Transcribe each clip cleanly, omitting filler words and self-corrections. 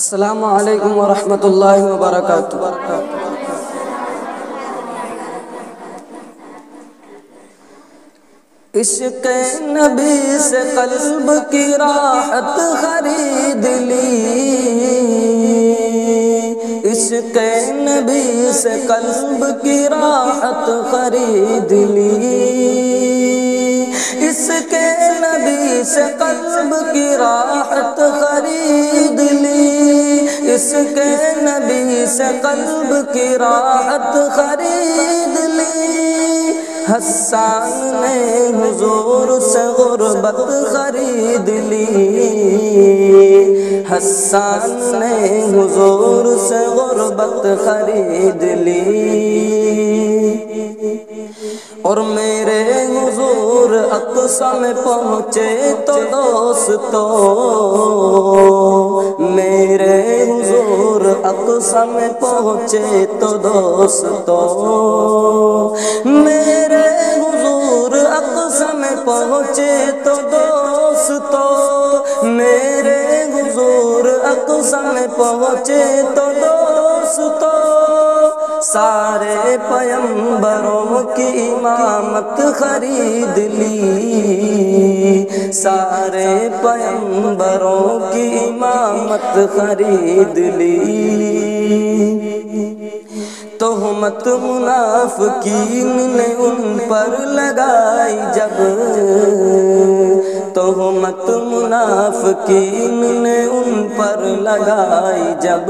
السلام علیکم ورحمۃ اللہ وبرکاتہ۔ عشق نبی سے قلب کی راحت خرید لی، عشق نبی سے قلب کی راحت خرید لی، عشق نبی سے قلب کی راحت خرید لی، عشق نبی سے قلب کی راحت خرید لی۔ حسان نے حضور سے غربت خرید لی، حسان نے حضور سے غربت خرید لی، اور میرے حضور اقصی میں پہنچے تو دوستو، میرے حضور اقصی میں پہنچے تو دوستو، میرے حضور اقصی میں پہنچے تو دوستو، میرے حضور اقصی میں پہنچے تو دوستو، سارے پیغمبروں کی امامت خرید لی، سارے پیغمبروں کی امامت خرید لی۔ تہمت منافقین نے ان پر لگائی جب، تہمت منافقین نے ان پر لگائی جب،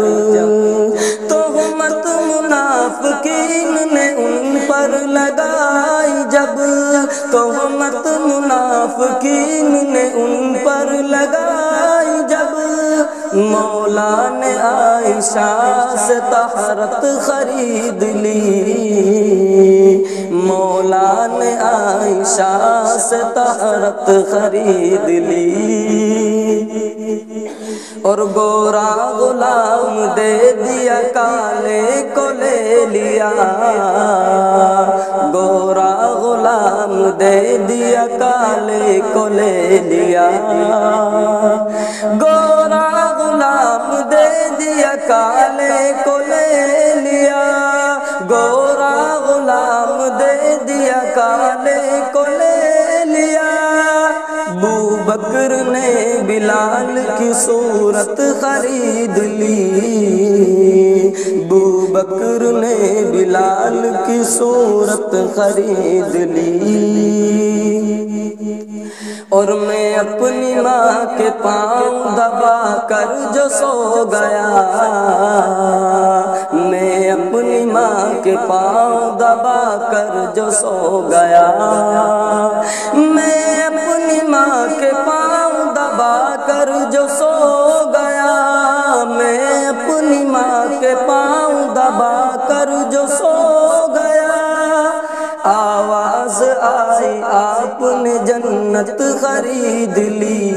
تہمت منافقین نے ان پر لگائی جب، تہمت منافقین نے ان پر لگائی جب، مولا نے عائشہ سے طہارت خرید لی، مولا نے عائشہ سے طہارت خرید لی، اور گورا غلام دے دیا کالے کو لے لیا، گورا غلام دے دیا کالے کو لے لیا، گورا غلام دے دیا کالے کو لے لیا، گورا غلام دے دیا کالے کو لے لیا، ابوبکر نے بلال کی صورت خرید لی، ابوبکر نے بلال کی صورت خرید لی، اور میں اپنی ماں کے پاؤں دبا کر جو سو گیا، میں اپنی ماں کے پاؤں دبا کر جو سو گیا، میں اپنی ماں کے پاؤں دبا کر جو سو گیا، میں اپنی ماں کے پاؤں دبا کر جو سو گیا، آواز آئی آپ نے جنت خرید لی،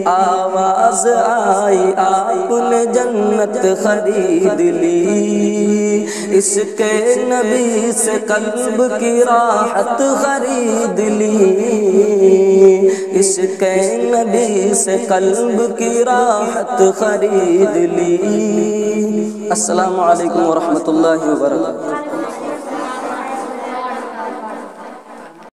آواز آئی آپ نے جنت خرید لی، عشق نبی سے قلب کی راحت خرید لی، عشق نبی سے قلب کی راحت خرید لی۔ السلام علیکم ورحمۃ اللہ وبرکاتہ۔